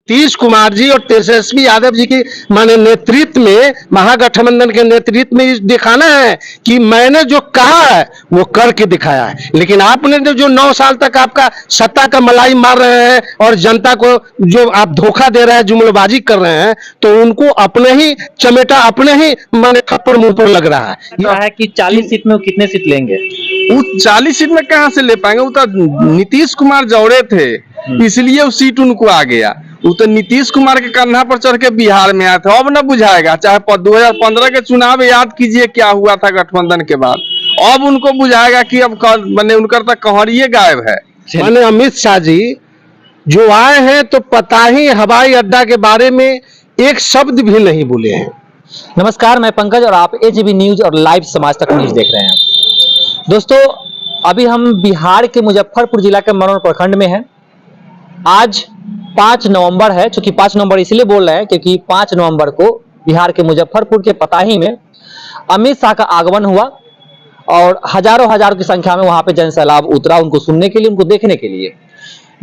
नीतीश कुमार जी और तेजस्वी यादव जी की माने नेतृत्व में, महागठबंधन के नेतृत्व में दिखाना है कि मैंने जो कहा है वो करके दिखाया है। लेकिन आपने जो 9 साल तक आपका सत्ता का मलाई मार रहे हैं और जनता को जो आप धोखा दे रहे हैं, जुमलेबाजी कर रहे हैं, तो उनको अपने ही चमेटा, अपने ही माने थप्पड़ मुंह पर लग रहा है कि 40 सीट में वो कितने सीट लेंगे? वो 40 सीट में कहां से ले पाएंगे? वो तो नीतीश कुमार जौड़े थे, इसलिए वो सीट उनको आ गया। वो तो नीतीश कुमार के कंधा पर चढ़ के बिहार में आया था। अब न बुझाएगा, चाहे 2015 के चुनाव याद कीजिए क्या हुआ था गठबंधन के बाद। अब उनको बुझाएगा कि अब मैंने उनका तो कहरिए गायब है। माने अमित शाह जी जो आए हैं तो पता ही हवाई अड्डा के बारे में एक शब्द भी नहीं बोले हैं। नमस्कार, मैं पंकज और आप एजीबी न्यूज और लाइव समाज तक न्यूज देख रहे हैं। दोस्तों, अभी हम बिहार के मुजफ्फरपुर जिला के मनोर प्रखंड में हैं। आज 5 नवंबर है। चूंकि 5 नवंबर इसलिए बोल रहे हैं क्योंकि 5 नवंबर को बिहार के मुजफ्फरपुर के पताही में अमित शाह का आगमन हुआ और हजारों की संख्या में वहां पे जनसैलाब उतरा उनको सुनने के लिए, उनको देखने के लिए।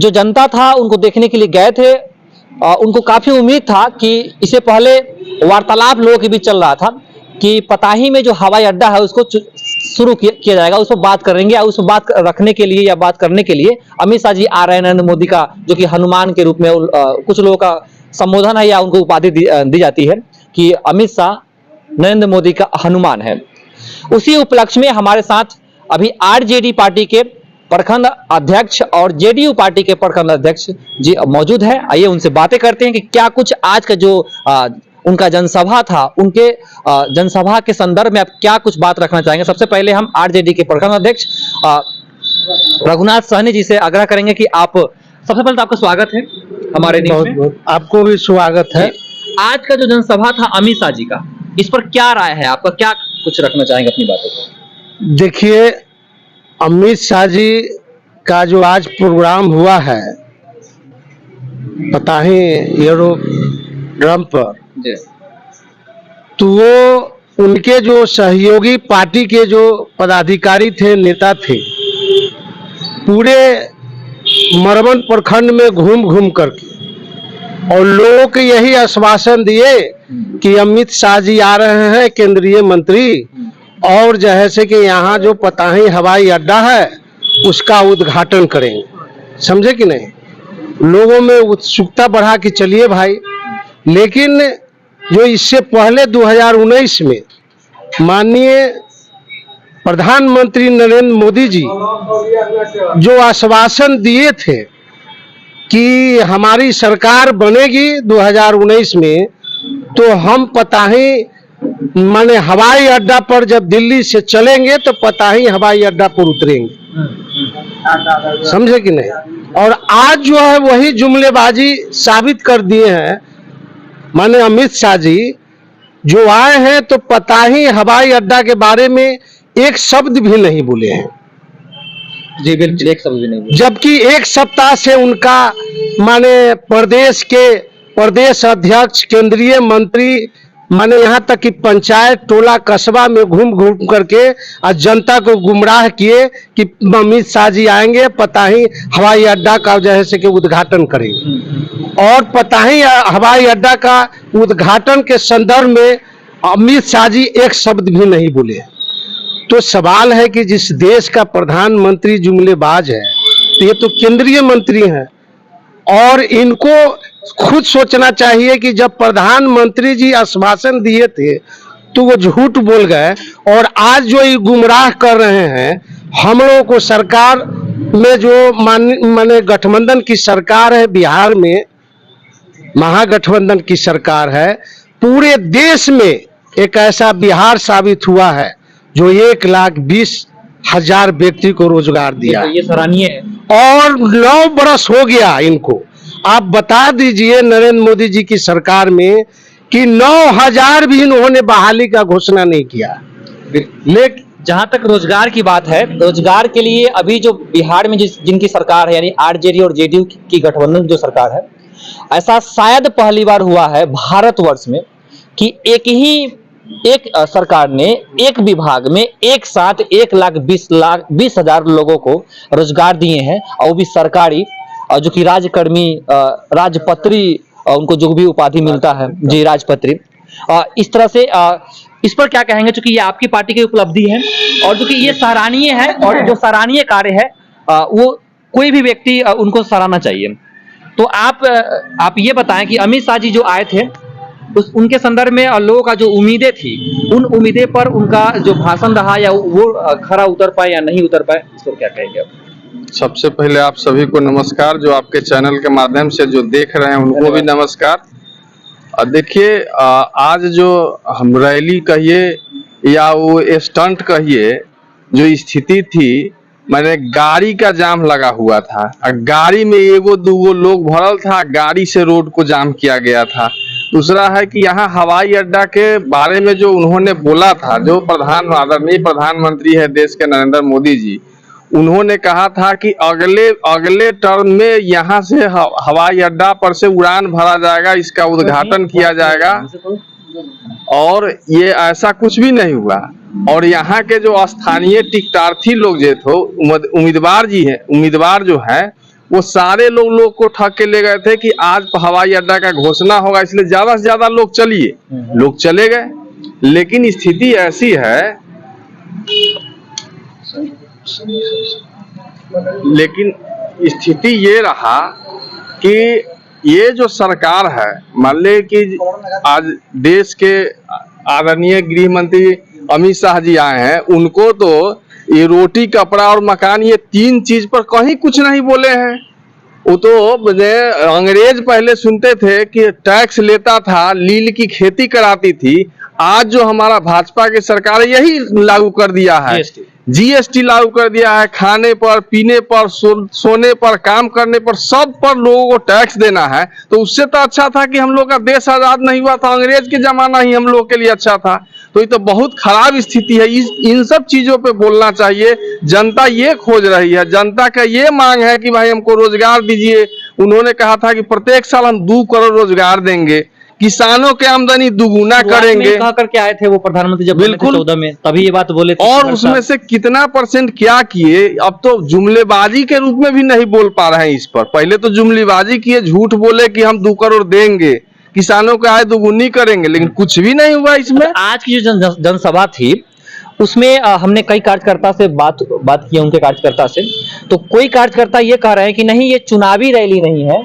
जो जनता था उनको देखने के लिए गए थे। उनको काफी उम्मीद था कि इससे पहले वार्तालाप लोगों के बीच चल रहा था कि पताही में जो हवाई अड्डा है उसको शुरू किया जाएगा, उस पर बात करेंगे। उस पर बात रखने के लिए या बात करने के लिए अमित शाह जी आ रहे हैं। नरेंद्र मोदी का, जो कि हनुमान के रूप में कुछ लोगों का संबोधन है या उनको उपाधि दी जाती है कि अमित शाह नरेंद्र मोदी का हनुमान है। उसी उपलक्ष्य में हमारे साथ अभी आरजेडी पार्टी के प्रखंड अध्यक्ष और जेडीयू पार्टी के प्रखंड अध्यक्ष जी मौजूद है। आइए उनसे बातें करते हैं कि क्या कुछ आज का जो उनका जनसभा था, उनके जनसभा के संदर्भ में आप क्या कुछ बात रखना चाहेंगे। सबसे पहले हम आरजेडी के प्रखंड अध्यक्ष रघुनाथ सहनी जी से आग्रह करेंगे कि आप, सबसे पहले तो आपका स्वागत है हमारे न्यूज़ में। आपको भी स्वागत है। आज का जो जनसभा था अमित शाह जी का, इस पर क्या राय है आपका, क्या कुछ रखना चाहेंगे अपनी बातों को? देखिए, अमित शाह जी का जो आज प्रोग्राम हुआ है पताही एरोड्रम पर, तो वो उनके जो सहयोगी पार्टी के जो पदाधिकारी थे, नेता थे, पूरे मरवन प्रखंड में घूम घूम करके और लोगों को यही आश्वासन दिए कि अमित शाह जी आ रहे हैं, केंद्रीय मंत्री, और जैसे कि यहाँ जो पताही हवाई अड्डा है उसका उद्घाटन करेंगे। समझे कि नहीं? लोगों में उत्सुकता बढ़ा कि चलिए भाई। लेकिन जो इससे पहले 2019 में माननीय प्रधानमंत्री नरेंद्र मोदी जी जो आश्वासन दिए थे कि हमारी सरकार बनेगी 2019 में, तो हम पताही माने हवाई अड्डा पर जब दिल्ली से चलेंगे तो पताही हवाई अड्डा पर उतरेंगे। समझे कि नहीं? और आज जो है वही जुमलेबाजी साबित कर दिए हैं। माने अमित शाह जी जो आए हैं तो पताही हवाई अड्डा के बारे में एक शब्द भी नहीं बोले हैं। जी बिल्कुल, एक शब्द भी नहीं बोले। जबकि एक सप्ताह से उनका माने प्रदेश के प्रदेश अध्यक्ष, केंद्रीय मंत्री, माने यहाँ तक कि पंचायत, टोला, कस्बा में घूम घूम करके और जनता को गुमराह किए कि अमित शाह जी आएंगे, पताही हवाई अड्डा का जैसे कि उद्घाटन करेंगे। और पताही हवाई अड्डा का उद्घाटन के संदर्भ में अमित शाह जी एक शब्द भी नहीं बोले। तो सवाल है कि जिस देश का प्रधानमंत्री जुमलेबाज है, तो ये तो केंद्रीय मंत्री हैं और इनको खुद सोचना चाहिए कि जब प्रधानमंत्री जी आश्वासन दिए थे तो वो झूठ बोल गए। और आज जो ये गुमराह कर रहे हैं हम लोगों को, सरकार में जो माने गठबंधन की सरकार है, बिहार में महागठबंधन की सरकार है, पूरे देश में एक ऐसा बिहार साबित हुआ है जो 1,20,000 व्यक्ति को रोजगार दिया। ये सराहनीय है। और 9 बरस हो गया इनको। आप बता दीजिए नरेंद्र मोदी जी की सरकार में कि 9,000 भी इन्होंने बहाली का घोषणा नहीं किया। लेकिन जहां तक रोजगार की बात है, रोजगार के लिए अभी जो बिहार में जिनकी सरकार है, यानी आरजेडी और जेडीयू की गठबंधन जो सरकार है, ऐसा शायद पहली बार हुआ है भारतवर्ष में कि एक सरकार ने एक विभाग में एक साथ 1,20,000 लोगों को रोजगार दिए हैं, और वो भी सरकारी, जो कि राजकर्मी, राजपत्री उनको जो भी उपाधि मिलता है जी राजपत्री, इस तरह से इस पर क्या कहेंगे, चूंकि ये आपकी पार्टी की उपलब्धि है और चूंकि ये सराहनीय है और जो सराहनीय कार्य है वो कोई भी व्यक्ति उनको सराहना चाहिए। तो आप ये बताएं कि अमित शाह जी जो आए थे उनके संदर्भ में लोगों का जो उम्मीदें थी, उन उम्मीदें पर उनका जो भाषण रहा या वो खरा उतर पाए या नहीं उतर पाए, इसको क्या कहेंगे आप? सबसे पहले आप सभी को नमस्कार, जो आपके चैनल के माध्यम से जो देख रहे हैं उनको भी नमस्कार। देखिए, आज जो हम रैली कहिए या वो स्टंट कहिए, जो स्थिति थी, मैंने गाड़ी का जाम लगा हुआ था, गाड़ी में एगो दूगो लोग भरल था, गाड़ी से रोड को जाम किया गया था। दूसरा है कि यहाँ हवाई अड्डा के बारे में जो उन्होंने बोला था, जो आदरणीय प्रधानमंत्री है देश के नरेंद्र मोदी जी, उन्होंने कहा था कि अगले टर्म में यहाँ से हवाई अड्डा पर से उड़ान भरा जाएगा, इसका उद्घाटन किया जाएगा, और ये ऐसा कुछ भी नहीं हुआ। और यहाँ के जो स्थानीय टिकटार्थी लोग जो थे, उम्मीदवार जो है, वो सारे लोग को ठग के ले गए थे कि आज हवाई अड्डा का घोषणा होगा, इसलिए ज्यादा से ज्यादा लोग चलिए, लोग चले गए। लेकिन स्थिति ऐसी है, लेकिन स्थिति ये रहा कि ये जो सरकार है, मान ले कि आज देश के आदरणीय गृह मंत्री अमित शाह जी आए हैं, उनको तो ये रोटी कपड़ा और मकान, ये 3 चीज पर कहीं कुछ नहीं बोले हैं। वो तो अंग्रेज पहले सुनते थे कि टैक्स लेता था, लील की खेती कराती थी, आज जो हमारा भाजपा की सरकार है यही लागू कर दिया है, जीएसटी लागू कर दिया है, खाने पर, पीने पर, सोने पर, काम करने पर, सब पर लोगों को टैक्स देना है। तो उससे तो अच्छा था कि हम लोग का देश आजाद नहीं हुआ था, अंग्रेज के जमाना ही हम लोग के लिए अच्छा था। तो ये तो बहुत खराब स्थिति है, इन सब चीजों पे बोलना चाहिए। जनता ये खोज रही है, जनता का ये मांग है कि भाई हमको रोजगार दीजिए। उन्होंने कहा था कि प्रत्येक साल हम 2 करोड़ रोजगार देंगे, किसानों के आमदनी दुगुना करेंगे। कहा करके आए थे वो प्रधानमंत्री जब बिल्कुल 14 में, तभी ये बात बोले थे। और उसमें से कितना % क्या किए, अब तो जुमलेबाजी के रूप में भी नहीं बोल पा रहे हैं इस पर। पहले तो जुमलेबाजी किए, झूठ बोले कि हम 2 करोड़ देंगे, किसानों का आय दुगुनी करेंगे, लेकिन कुछ भी नहीं हुआ इसमें। आज की जो जनसभा थी उसमें हमने कई कार्यकर्ता से बात की, उनके कार्यकर्ता से, तो कोई कार्यकर्ता ये कह रहे हैं कि नहीं, ये चुनावी रैली नहीं है,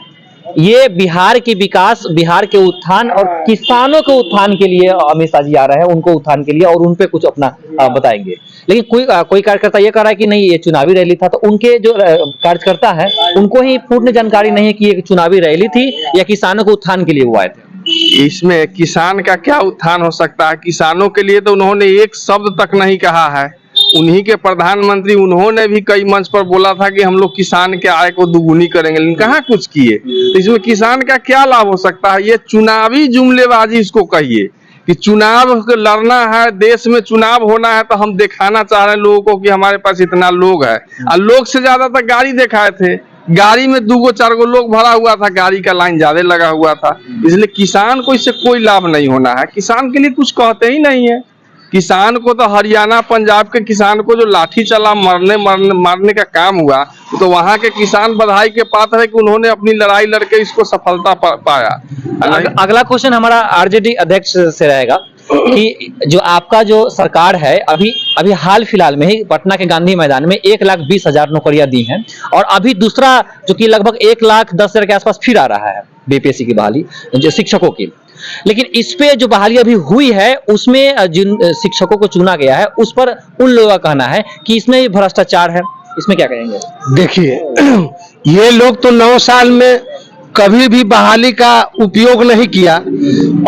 ये बिहार के विकास, बिहार के उत्थान और किसानों के उत्थान के लिए अमित शाह जी आ रहे हैं, उनको उत्थान के लिए, और उन पे कुछ अपना बताएंगे। लेकिन कोई कार्यकर्ता ये कह रहा है कि नहीं, ये चुनावी रैली था। तो उनके जो कार्यकर्ता है उनको ही पूर्ण जानकारी नहीं है कि ये चुनावी रैली थी या किसानों के उत्थान के लिए वो आए थे। इसमें किसान का क्या उत्थान हो सकता है? किसानों के लिए तो उन्होंने एक शब्द तक नहीं कहा है। उन्हीं के प्रधानमंत्री, उन्होंने भी कई मंच पर बोला था कि हम लोग किसान के आय को दुगुनी करेंगे, लेकिन कहाँ कुछ किए। तो इसमें किसान का क्या लाभ हो सकता है? ये चुनावी जुमलेबाजी इसको कहिए कि चुनाव लड़ना है, देश में चुनाव होना है, तो हम दिखाना चाह रहे हैं लोगों को कि हमारे पास इतना लोग है। और लोग से ज्यादा तक गाड़ी दिखाए थे, गाड़ी में 2-4 लोग भरा हुआ था, गाड़ी का लाइन ज्यादा लगा हुआ था। इसलिए किसान को इससे कोई लाभ नहीं होना है। किसान के लिए कुछ कहते ही नहीं है। किसान को तो हरियाणा पंजाब के किसान को जो लाठी चला मारने का काम हुआ, तो वहां के किसान बधाई के पात्र है कि उन्होंने अपनी लड़ाई लड़के इसको सफलता पाया। अगला क्वेश्चन हमारा आरजेडी अध्यक्ष से रहेगा कि जो आपका जो सरकार है, अभी हाल फिलहाल में ही पटना के गांधी मैदान में 1,20,000 नौकरियां दी हैं, और अभी दूसरा जो कि लगभग 1,10,000 के आसपास फिर आ रहा है बीपीएससी की बहाली, जो शिक्षकों की। लेकिन इस पे जो बहाली अभी हुई है उसमें जिन शिक्षकों को चुना गया है, उस पर उन लोगों का कहना है कि इसमें भ्रष्टाचार है। इसमें क्या कहेंगे? देखिए, ये लोग तो 9 साल में कभी भी बहाली का उपयोग नहीं किया,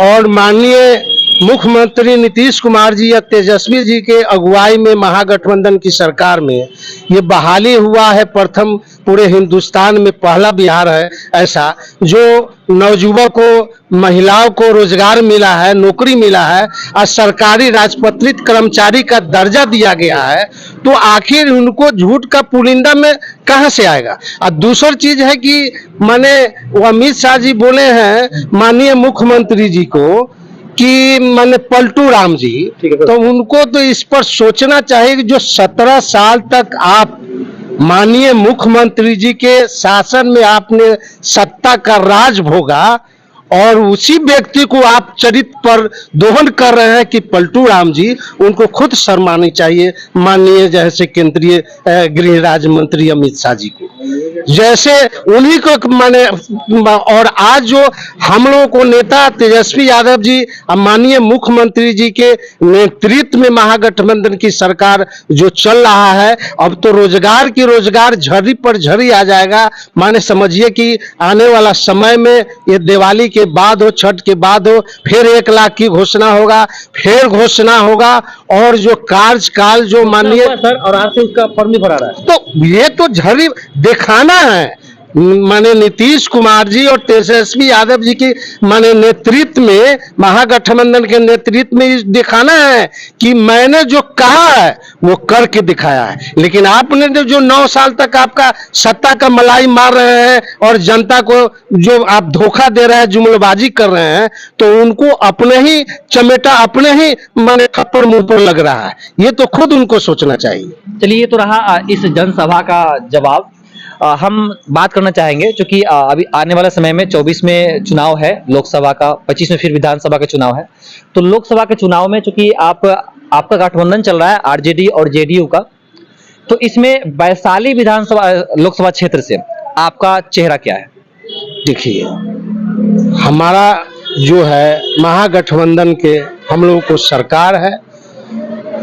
और माननीय मुख्यमंत्री नीतीश कुमार जी या तेजस्वी जी के अगुवाई में महागठबंधन की सरकार में ये बहाली हुआ है। प्रथम पूरे हिंदुस्तान में पहला बिहार है ऐसा, जो नवयुवकों, महिलाओं को रोजगार मिला है, नौकरी मिला है, और सरकारी राजपत्रित कर्मचारी का दर्जा दिया गया है। तो आखिर उनको झूठ का पुलिंदा में कहां से आएगा? और दूसरी चीज है कि माने अमित शाह जी बोले हैं माननीय मुख्यमंत्री जी को कि माने पलटू राम जी, तो उनको तो इस पर सोचना चाहिए कि जो 17 साल तक आप माननीय मुख्यमंत्री जी के शासन में आपने सत्ता का राज भोगा, और उसी व्यक्ति को आप चरित्र पर दोहन कर रहे हैं कि पलटू राम जी, उनको खुद शर्म आनी चाहिए माननीय जैसे केंद्रीय गृह राज्य मंत्री अमित शाह जी को, जैसे उन्हीं को माने। और आज जो हम लोगों को नेता तेजस्वी यादव जी माननीय मुख्यमंत्री जी के नेतृत्व में महागठबंधन की सरकार जो चल रहा है, अब तो रोजगार की रोजगार झड़ी पर झड़ी आ जाएगा। माने समझिए कि आने वाला समय में ये दिवाली के बाद हो, छठ के बाद हो, फिर 1 लाख की घोषणा होगा, फिर घोषणा होगा, और जो कार्यकाल जो माननीय सर और आज से उसका फॉर्म भी भरा रहा है। तो ये तो झड़ी दिखाना है माने नीतीश कुमार जी और तेजस्वी यादव जी की माने नेतृत्व में, महागठबंधन के नेतृत्व में दिखाना है कि मैंने जो कहा है वो करके दिखाया है। लेकिन आपने जो 9 साल तक आपका सत्ता का मलाई मार रहे हैं और जनता को जो आप धोखा दे रहे हैं, जुमलबाजी कर रहे हैं, तो उनको अपने ही चमेटा अपने ही माने खप्पर मुंह पर लग रहा है। ये तो खुद उनको सोचना चाहिए। चलिए, ये तो रहा इस जनसभा का जवाब। हम बात करना चाहेंगे क्योंकि अभी आने वाले समय में 24 में चुनाव है लोकसभा का, 25 में फिर विधानसभा का चुनाव है। तो लोकसभा के चुनाव में चूंकि आपका गठबंधन चल रहा है आरजेडी और जेडीयू का, तो इसमें वैशाली विधानसभा लोकसभा क्षेत्र से आपका चेहरा क्या है? देखिए, हमारा जो है महागठबंधन के हम लोगों को सरकार है,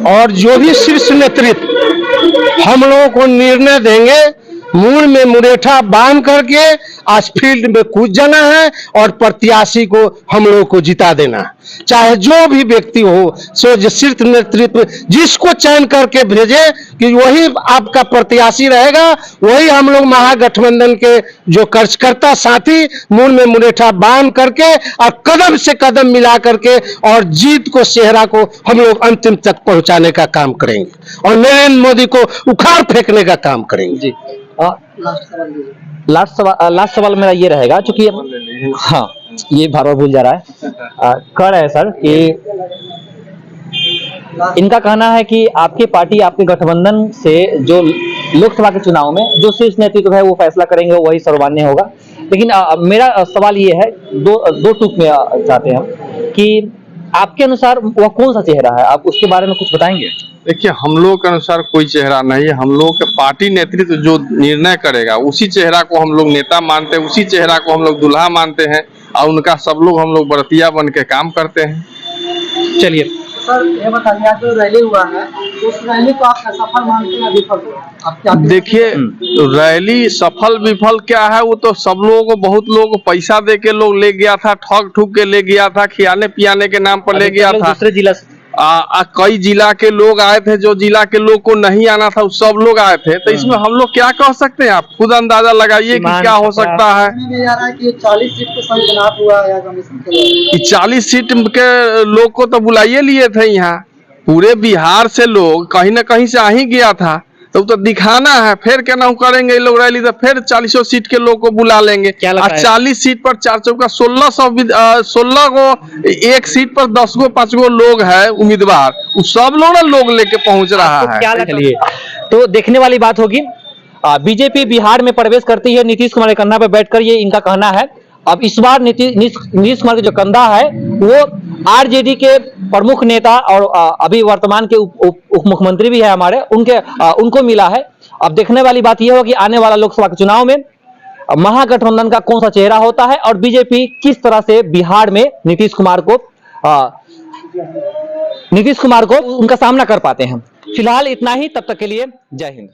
और जो भी शीर्ष नेतृत्व हम लोगों को निर्णय देंगे, मूल में मुरेठा बांध करके आज फील्ड में कूद जाना है और प्रत्याशी को हम लोगों को जिता देना है। चाहे जो भी व्यक्ति हो, सो जो शीर्ष नेतृत्व जिसको चयन करके भेजे कि वही आपका प्रत्याशी रहेगा, वही हम लोग महागठबंधन के जो कार्यकर्ता साथी मूल में मुरेठा बांध करके और कदम से कदम मिला करके और जीत को सेहरा को हम लोग अंतिम तक पहुंचाने का काम करेंगे और नरेंद्र मोदी को उखाड़ फेंकने का काम करेंगे। जी, लास्ट सवाल मेरा ये रहेगा, क्योंकि हाँ ये बार बार भूल जा रहा है। कह रहे हैं सर कि इनका कहना है कि आपकी पार्टी आपके गठबंधन से जो लोकसभा के चुनाव में जो शीर्ष नेतृत्व है वो फैसला करेंगे, वही सर्वमान्य होगा। लेकिन मेरा सवाल ये है, दो टूक में चाहते हैं हम कि आपके अनुसार वह कौन सा चेहरा है, आप उसके बारे में कुछ बताएंगे? देखिए, हम लोग के अनुसार कोई चेहरा नहीं है। हम लोग के पार्टी नेतृत्व जो निर्णय करेगा उसी चेहरा को हम लोग नेता मानते हैं, उसी चेहरा को हम लोग दुल्हा मानते हैं, और उनका सब लोग हम लोग बरतिया बन के काम करते हैं। चलिए सर, ये बताइए, जो रैली हुआ है उस रैली को आप सफल मानते हैं विफल? देखिए, रैली सफल विफल क्या है, वो तो सब लोगों को, बहुत लोगों को पैसा दे के लोग ले गया था, ठग ठुक के ले गया था, खियाने पियाने के नाम पर ले गया था। दूसरे जिला से कई जिला के लोग आए थे, जो जिला के लोग को नहीं आना था सब लोग आए थे। तो इसमें हम लोग क्या कह सकते हैं, आप खुद अंदाजा लगाइए कि क्या हो सकता है। कि 40 सीट पे संगठनात हुआ है, 40 सीट के लोग को तो बुलाइए लिए थे। यहाँ पूरे बिहार से लोग कहीं ना कहीं से आ ही गया था, तो दिखाना है। फिर क्या ना करेंगे लोग रैली, तो फिर 40 सीट के लोग को बुला लेंगे। 40 सीट पर 4 चौका 16 को, एक सीट पर 10 गो 5 गो लोग है उम्मीदवार, सब लोग ना लोग लेके पहुंच रहा है। क्या लगता है? तो देखने वाली बात होगी। बीजेपी बिहार में प्रवेश करती है नीतीश कुमार के कंधा पर बैठकर, ये इनका कहना है। अब इस बार नीतीश कुमार का जो कंधा है वो आरजेडी के प्रमुख नेता और अभी वर्तमान के उप मुख्यमंत्री भी है हमारे, उनको मिला है। अब देखने वाली बात यह होगी आने वाला लोकसभा के चुनाव में महागठबंधन का कौन सा चेहरा होता है और बीजेपी किस तरह से बिहार में नीतीश कुमार को उनका सामना कर पाते हैं। फिलहाल इतना ही, तब तक के लिए जय हिंद।